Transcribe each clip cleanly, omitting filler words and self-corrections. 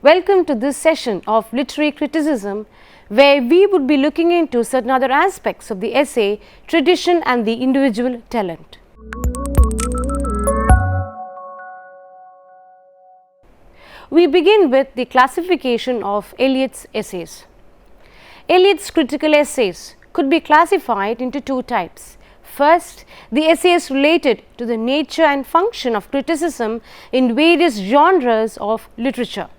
Welcome to this session of literary criticism, where we would be looking into certain other aspects of the essay, tradition and the individual talent. We begin with the classification of Eliot's essays. Eliot's critical essays could be classified into two types. First, the essays related to the nature and function of criticism in various genres of literature.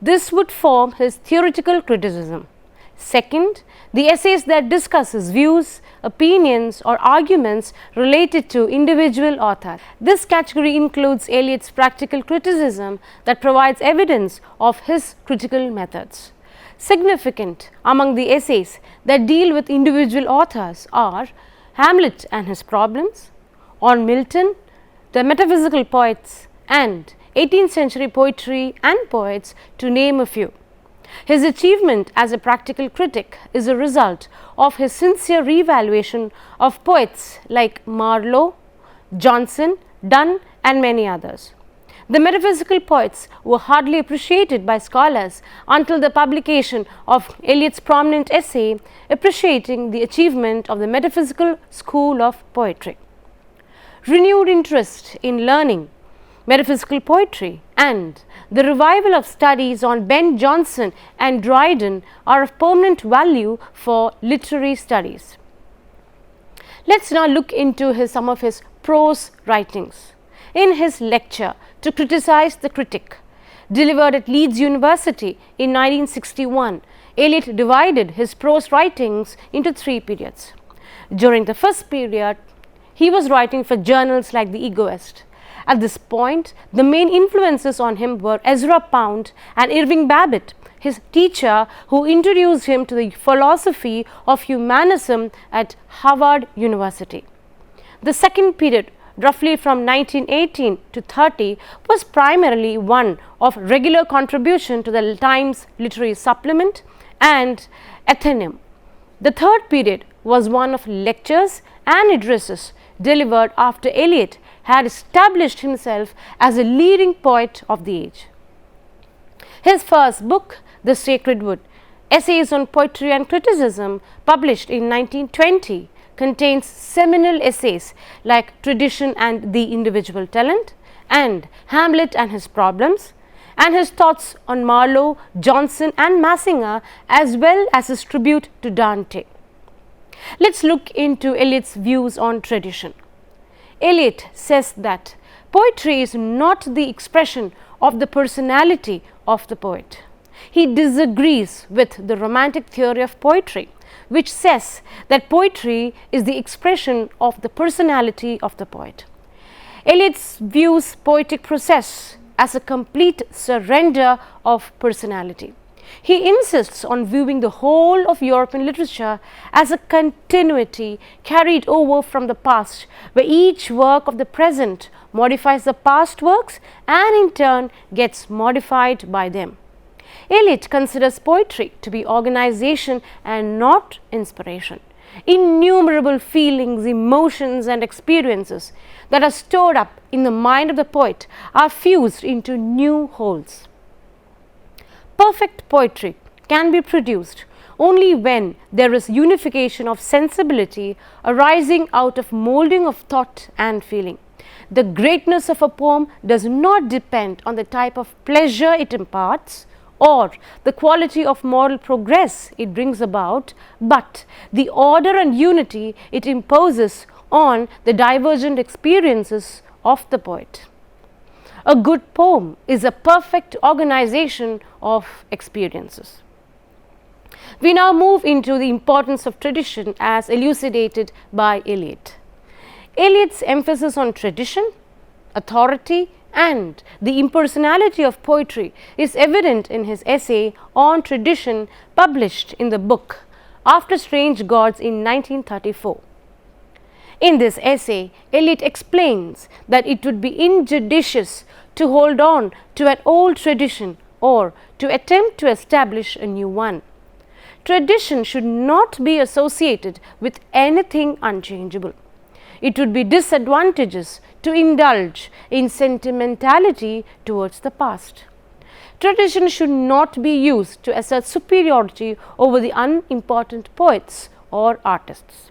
This would form his theoretical criticism. Second, the essays that discuss his views, opinions or arguments related to individual authors. This category includes Eliot's practical criticism that provides evidence of his critical methods. Significant among the essays that deal with individual authors are Hamlet and His Problems, On Milton, The Metaphysical Poets and 18th century poetry and poets, to name a few. His achievement as a practical critic is a result of his sincere revaluation of poets like Marlowe, Johnson, Donne and many others. The metaphysical poets were hardly appreciated by scholars until the publication of Eliot's prominent essay appreciating the achievement of the metaphysical school of poetry. Renewed interest in learning metaphysical poetry and the revival of studies on Ben Jonson and Dryden are of permanent value for literary studies. Let's now look into some of his prose writings. In his lecture to criticize the critic, delivered at Leeds University in 1961, Eliot divided his prose writings into three periods. During the first period, he was writing for journals like The Egoist. At this point, the main influences on him were Ezra Pound and Irving Babbitt, his teacher who introduced him to the philosophy of humanism at Harvard University. The second period, roughly from 1918 to 30, was primarily one of regular contribution to the Times Literary Supplement and Athenaeum. The third period was one of lectures and addresses delivered after Eliot had established himself as a leading poet of the age. His first book, The Sacred Wood, Essays on Poetry and Criticism, published in 1920, contains seminal essays like Tradition and the Individual Talent and Hamlet and His Problems, and his thoughts on Marlowe, Johnson and Massinger, as well as his tribute to Dante. Let's look into Eliot's views on tradition. Eliot says that poetry is not the expression of the personality of the poet. He disagrees with the Romantic theory of poetry, which says that poetry is the expression of the personality of the poet. Eliot views poetic process as a complete surrender of personality. He insists on viewing the whole of European literature as a continuity carried over from the past, where each work of the present modifies the past works and in turn gets modified by them. Eliot considers poetry to be organization and not inspiration. Innumerable feelings, emotions and experiences that are stored up in the mind of the poet are fused into new wholes. Perfect poetry can be produced only when there is unification of sensibility arising out of molding of thought and feeling. The greatness of a poem does not depend on the type of pleasure it imparts or the quality of moral progress it brings about, but the order and unity it imposes on the divergent experiences of the poet. A good poem is a perfect organization of experiences. We now move into the importance of tradition as elucidated by Eliot. Eliot's emphasis on tradition, authority and the impersonality of poetry is evident in his essay on tradition published in the book After Strange Gods in 1934. In this essay, Eliot explains that it would be injudicious to hold on to an old tradition or to attempt to establish a new one. Tradition should not be associated with anything unchangeable. It would be disadvantageous to indulge in sentimentality towards the past. Tradition should not be used to assert superiority over the unimportant poets or artists.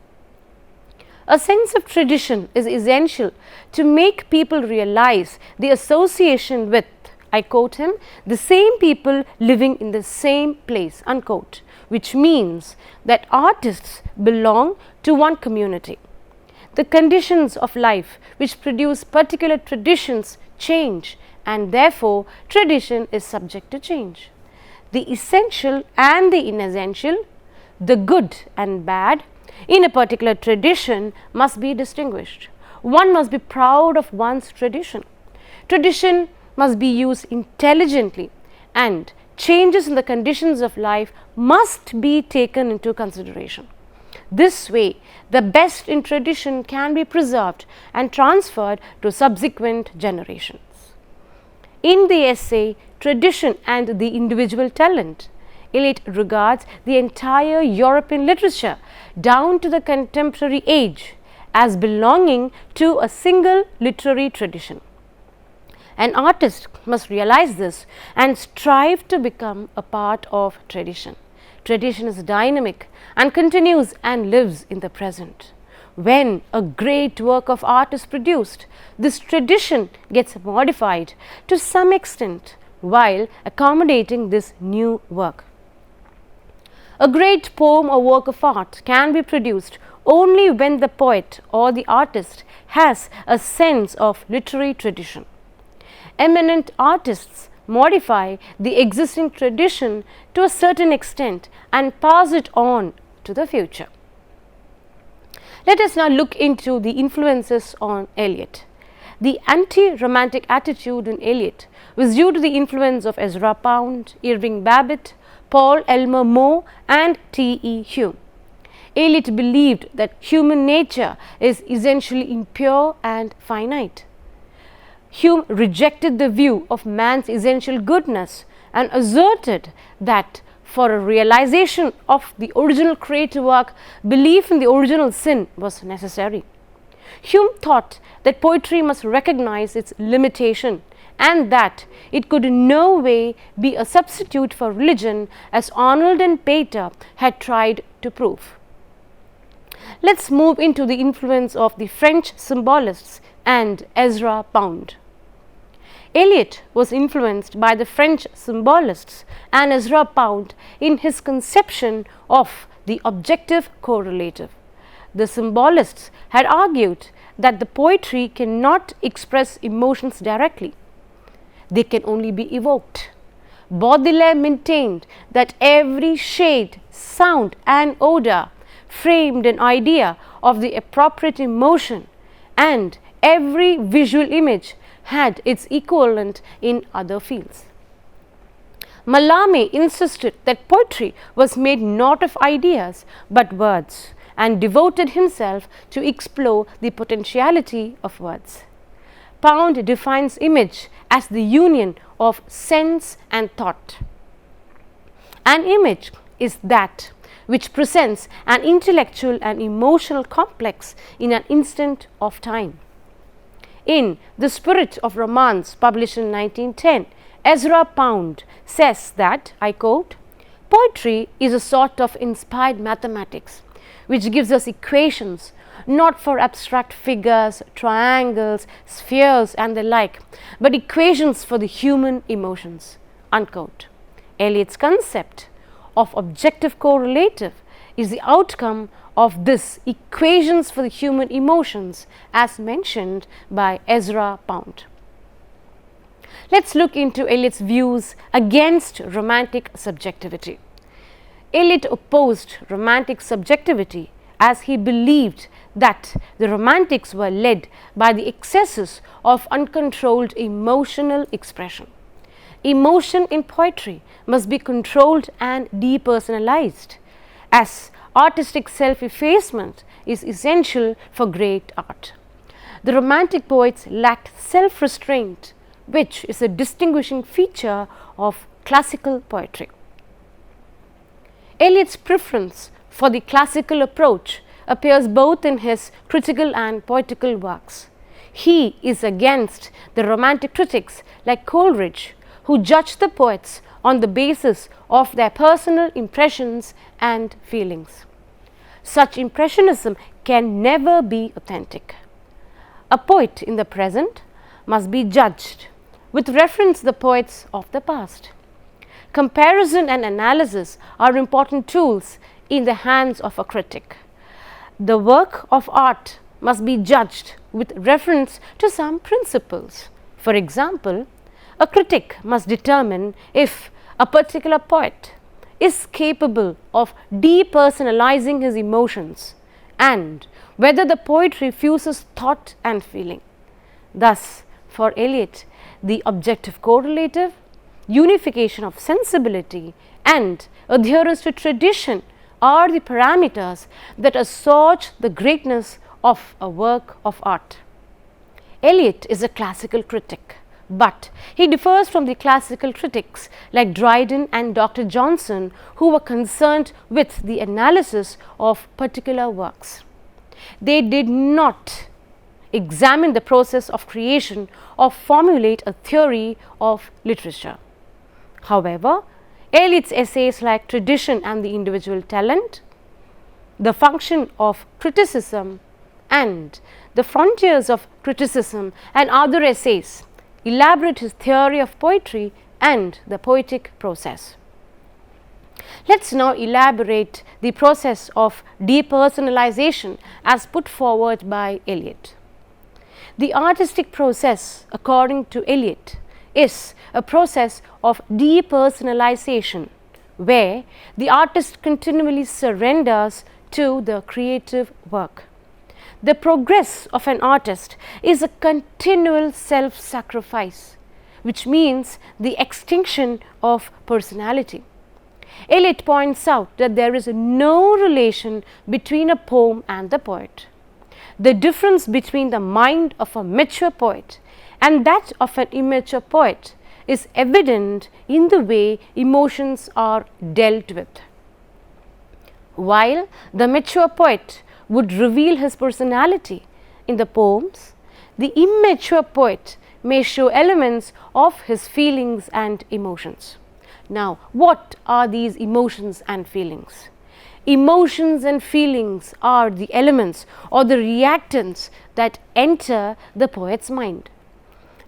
A sense of tradition is essential to make people realize the association with, I quote him, the same people living in the same place, unquote, which means that artists belong to one community. The conditions of life which produce particular traditions change, and therefore tradition is subject to change. The essential and the inessential, the good and bad in a particular tradition must be distinguished. One must be proud of one's tradition. Tradition must be used intelligently, and changes in the conditions of life must be taken into consideration. This way, the best in tradition can be preserved and transferred to subsequent generations. In the essay Tradition and the Individual Talent, Eliot regards the entire European literature down to the contemporary age as belonging to a single literary tradition. An artist must realize this and strive to become a part of tradition. Tradition is dynamic and continues and lives in the present. When a great work of art is produced, this tradition gets modified to some extent while accommodating this new work. A great poem or work of art can be produced only when the poet or the artist has a sense of literary tradition. Eminent artists modify the existing tradition to a certain extent and pass it on to the future. Let us now look into the influences on Eliot. The anti-romantic attitude in Eliot was due to the influence of Ezra Pound, Irving Babbitt, Paul Elmer More and T.E. Hume. Eliot believed that human nature is essentially impure and finite. Hume rejected the view of man's essential goodness and asserted that for a realization of the original creative work, belief in the original sin was necessary. Hume thought that poetry must recognize its limitation and that it could in no way be a substitute for religion, as Arnold and Pater had tried to prove. Let's move into the influence of the French symbolists and Ezra Pound. Eliot was influenced by the French symbolists and Ezra Pound in his conception of the objective correlative. The symbolists had argued that the poetry cannot express emotions directly. They can only be evoked. Baudelaire maintained that every shade, sound and odor framed an idea of the appropriate emotion, and every visual image had its equivalent in other fields. Mallarmé insisted that poetry was made not of ideas but words, and devoted himself to explore the potentiality of words. Pound defines image as the union of sense and thought. An image is that which presents an intellectual and emotional complex in an instant of time. In The Spirit of Romance, published in 1910, Ezra Pound says that, I quote, "Poetry is a sort of inspired mathematics which gives us equations not for abstract figures, triangles, spheres and the like, but equations for the human emotions," unquote. Eliot's concept of objective correlative is the outcome of this equations for the human emotions as mentioned by Ezra Pound. Let's look into Eliot's views against romantic subjectivity. Eliot opposed romantic subjectivity as he believed that the romantics were led by the excesses of uncontrolled emotional expression. Emotion in poetry must be controlled and depersonalized, as artistic self-effacement is essential for great art. The Romantic poets lacked self-restraint, which is a distinguishing feature of classical poetry. Eliot's preference for the classical approach appears both in his critical and poetical works. He is against the Romantic critics like Coleridge, who judge the poets on the basis of their personal impressions and feelings. Such impressionism can never be authentic. A poet in the present must be judged with reference to the poets of the past. Comparison and analysis are important tools in the hands of a critic. The work of art must be judged with reference to some principles. For example, a critic must determine if a particular poet is capable of depersonalizing his emotions and whether the poetry fuses thought and feeling. Thus, for Eliot, the objective correlative, unification of sensibility and adherence to tradition are the parameters that assert the greatness of a work of art. Eliot is a classical critic, but he differs from the classical critics like Dryden and Dr. Johnson, who were concerned with the analysis of particular works. They did not examine the process of creation or formulate a theory of literature. However, Eliot's essays like Tradition and the Individual Talent, The Function of Criticism, and The Frontiers of Criticism, and other essays elaborate his theory of poetry and the poetic process. Let us now elaborate the process of depersonalization as put forward by Eliot. The artistic process, according to Eliot, is a process of depersonalization where the artist continually surrenders to the creative work. The progress of an artist is a continual self-sacrifice, which means the extinction of personality. Eliot points out that there is no relation between a poem and the poet. The difference between the mind of a mature poet and that of an immature poet is evident in the way emotions are dealt with. While the mature poet would reveal his personality in the poems, the immature poet may show elements of his feelings and emotions. Now, what are these emotions and feelings? Emotions and feelings are the elements or the reactants that enter the poet's mind.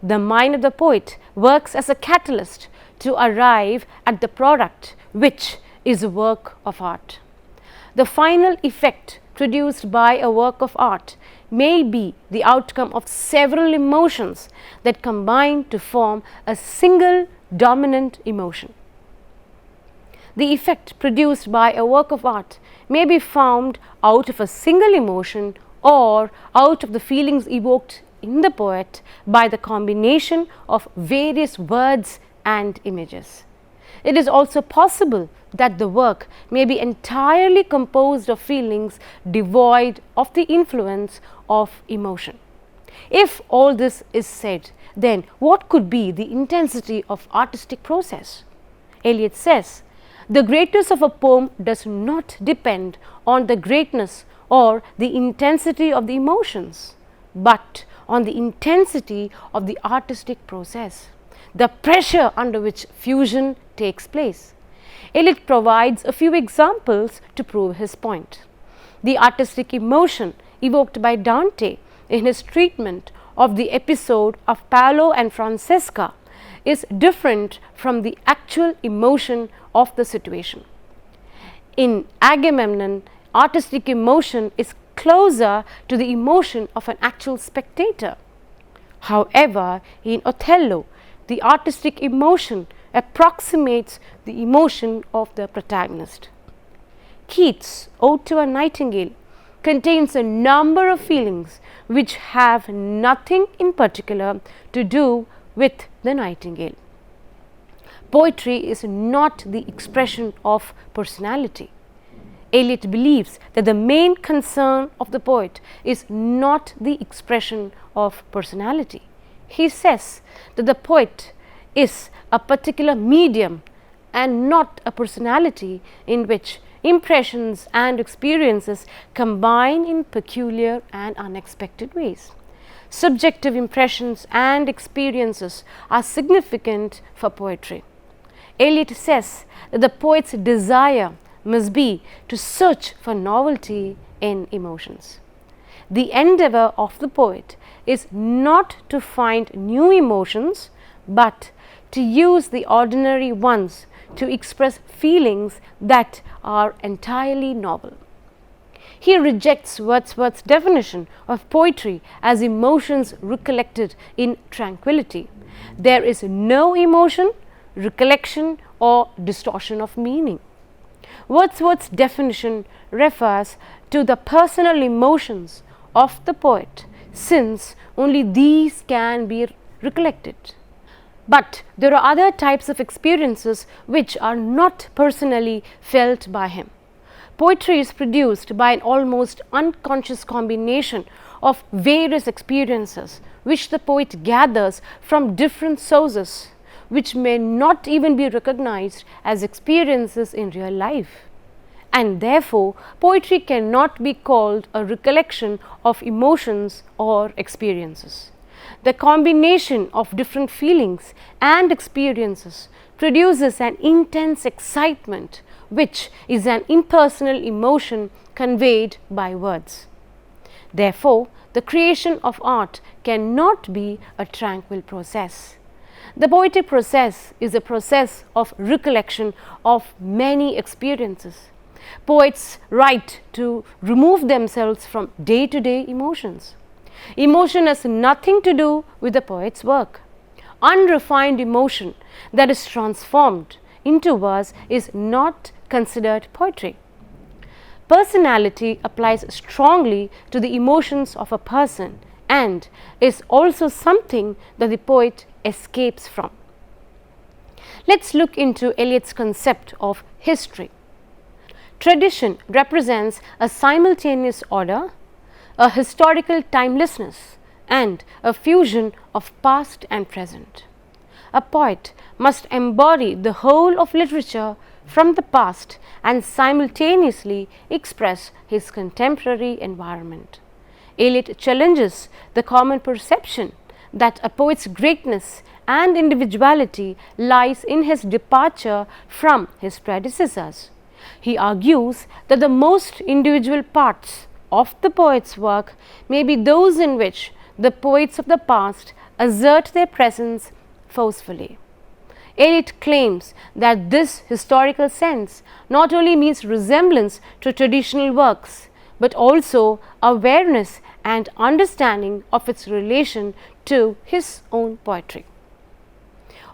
The mind of the poet works as a catalyst to arrive at the product, which is a work of art. The final effect produced by a work of art may be the outcome of several emotions that combine to form a single dominant emotion. The effect produced by a work of art may be found out of a single emotion or out of the feelings evoked in the poet by the combination of various words and images. It is also possible that the work may be entirely composed of feelings devoid of the influence of emotion. If all this is said, then what could be the intensity of artistic process? Eliot says, the greatness of a poem does not depend on the greatness or the intensity of the emotions, but on the intensity of the artistic process, the pressure under which fusion takes place. Eliot provides a few examples to prove his point. The artistic emotion evoked by Dante in his treatment of the episode of Paolo and Francesca is different from the actual emotion of the situation. In Agamemnon, artistic emotion is closer to the emotion of an actual spectator. However, in Othello, the artistic emotion approximates the emotion of the protagonist. Keats' Ode to a Nightingale contains a number of feelings which have nothing in particular to do with the nightingale. Poetry is not the expression of personality. Eliot believes that the main concern of the poet is not the expression of personality. He says that the poet is a particular medium and not a personality in which impressions and experiences combine in peculiar and unexpected ways. subjective impressions and experiences are significant for poetry. Eliot says that the poet's desire must be to search for novelty in emotions. The endeavor of the poet is not to find new emotions, but to use the ordinary ones to express feelings that are entirely novel. He rejects Wordsworth's definition of poetry as emotions recollected in tranquility. There is no emotion, recollection, or distortion of meaning. Wordsworth's definition refers to the personal emotions of the poet, since only these can be recollected. But there are other types of experiences which are not personally felt by him. Poetry is produced by an almost unconscious combination of various experiences which the poet gathers from different sources, which may not even be recognized as experiences in real life. And therefore, poetry cannot be called a recollection of emotions or experiences. The combination of different feelings and experiences produces an intense excitement, which is an impersonal emotion conveyed by words. Therefore, the creation of art cannot be a tranquil process. The poetic process is a process of recollection of many experiences. Poets write to remove themselves from day-to-day emotions. Emotion has nothing to do with the poet's work. Unrefined emotion that is transformed into verse is not considered poetry. Personality applies strongly to the emotions of a person and is also something that the poet escapes from. Let's look into Eliot's concept of history. Tradition represents a simultaneous order, a historical timelessness, and a fusion of past and present. A poet must embody the whole of literature from the past and simultaneously express his contemporary environment. Eliot challenges the common perception that a poet's greatness and individuality lies in his departure from his predecessors. He argues that the most individual parts of the poet's work may be those in which the poets of the past assert their presence forcefully. Eliot claims that this historical sense not only means resemblance to traditional works, but also awareness and understanding of its relation to his own poetry.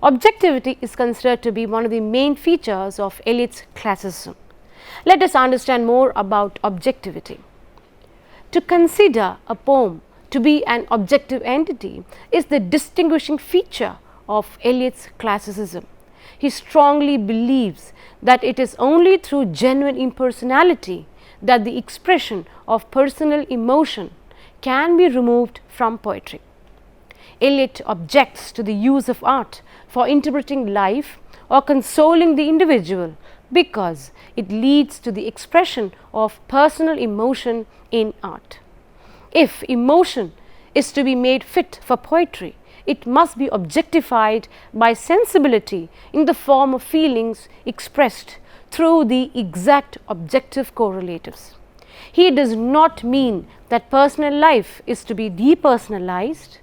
Objectivity is considered to be one of the main features of Eliot's classicism. Let us understand more about objectivity. To consider a poem to be an objective entity is the distinguishing feature of Eliot's classicism. He strongly believes that it is only through genuine impersonality that the expression of personal emotion can be removed from poetry. Eliot objects to the use of art for interpreting life or consoling the individual because it leads to the expression of personal emotion in art. If emotion is to be made fit for poetry, it must be objectified by sensibility in the form of feelings expressed through the exact objective correlatives. He does not mean that personal life is to be depersonalized,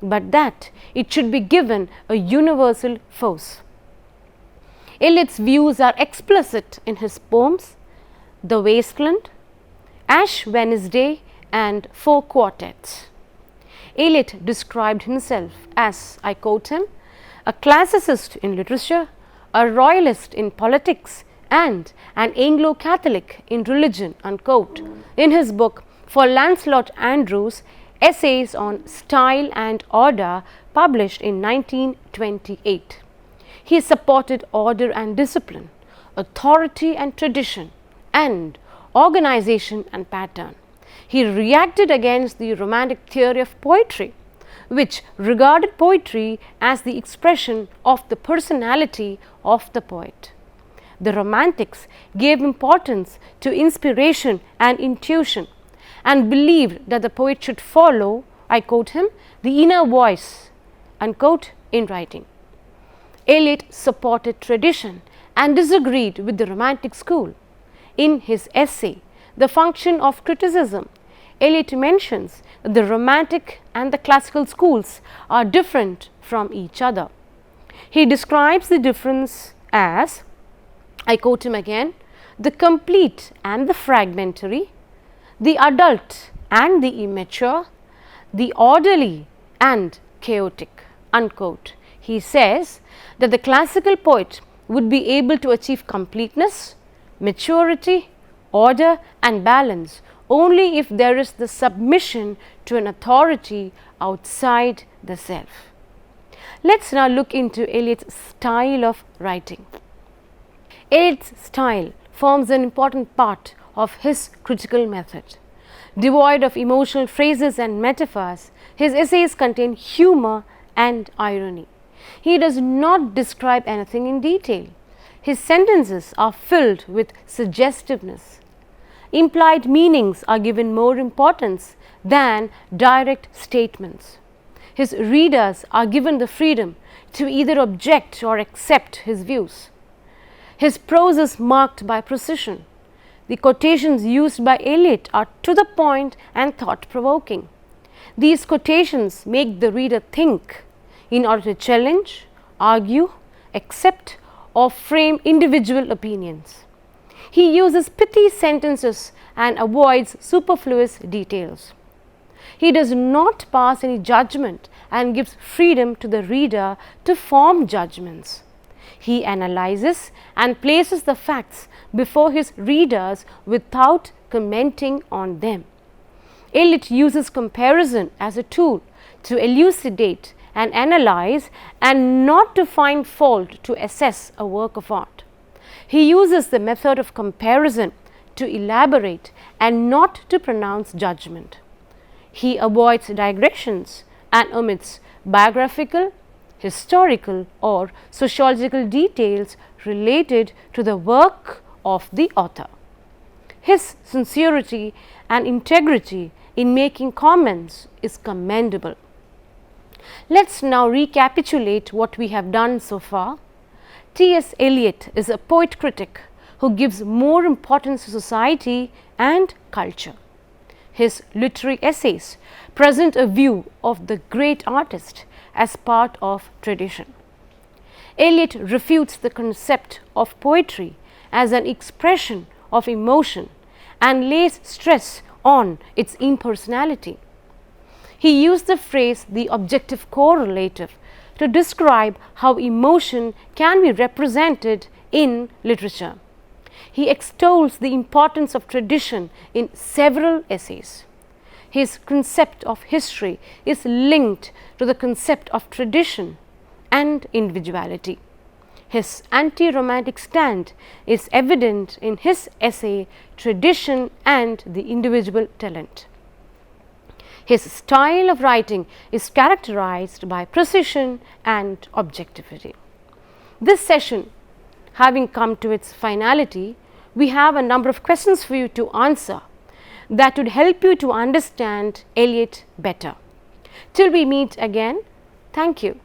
but that it should be given a universal force. Eliot's views are explicit in his poems The Wasteland, Ash Wednesday, and Four Quartets. Eliot described himself as, I quote him, a classicist in literature, a royalist in politics, and an Anglo-Catholic in religion, unquote, in his book For Lancelot Andrewes, Essays on Style and Order, published in 1928. He supported order and discipline, authority and tradition, and organization and pattern. He reacted against the Romantic theory of poetry, which regarded poetry as the expression of the personality of the poet. The Romantics gave importance to inspiration and intuition and believed that the poet should follow I quote him, the inner voice, unquote, in writing. Eliot supported tradition and disagreed with the Romantic school. In his essay, The Function of Criticism, Eliot mentions that the Romantic and the Classical schools are different from each other. He describes the difference as, I quote him again, the complete and the fragmentary, the adult and the immature, the orderly and chaotic, unquote. He says that the classical poet would be able to achieve completeness, maturity, order and balance only if there is the submission to an authority outside the self. Let's now look into Eliot's style of writing. Eliot's style forms an important part of his critical method. Devoid of emotional phrases and metaphors, his essays contain humor and irony. He does not describe anything in detail. His sentences are filled with suggestiveness. Implied meanings are given more importance than direct statements. His readers are given the freedom to either object or accept his views. His prose is marked by precision. The quotations used by Eliot are to the point and thought-provoking. These quotations make the reader think in order to challenge, argue, accept or frame individual opinions. He uses pithy sentences and avoids superfluous details. He does not pass any judgment and gives freedom to the reader to form judgments. He analyzes and places the facts before his readers without commenting on them. Eliot uses comparison as a tool to elucidate and analyze and not to find fault to assess a work of art. He uses the method of comparison to elaborate and not to pronounce judgment. He avoids digressions and omits biographical, historical or sociological details related to the work of the author. His sincerity and integrity in making comments is commendable. Let's now recapitulate what we have done so far. T.S. Eliot is a poet critic who gives more importance to society and culture. His literary essays present a view of the great artist as part of tradition. Eliot refutes the concept of poetry as an expression of emotion and lays stress on its impersonality. He used the phrase the objective correlative to describe how emotion can be represented in literature. He extols the importance of tradition in several essays. His concept of history is linked to the concept of tradition and individuality. His anti-romantic stand is evident in his essay Tradition and the Individual Talent. His style of writing is characterized by precision and objectivity. This session having come to its finality, we have a number of questions for you to answer that would help you to understand Eliot better. Till we meet again, thank you.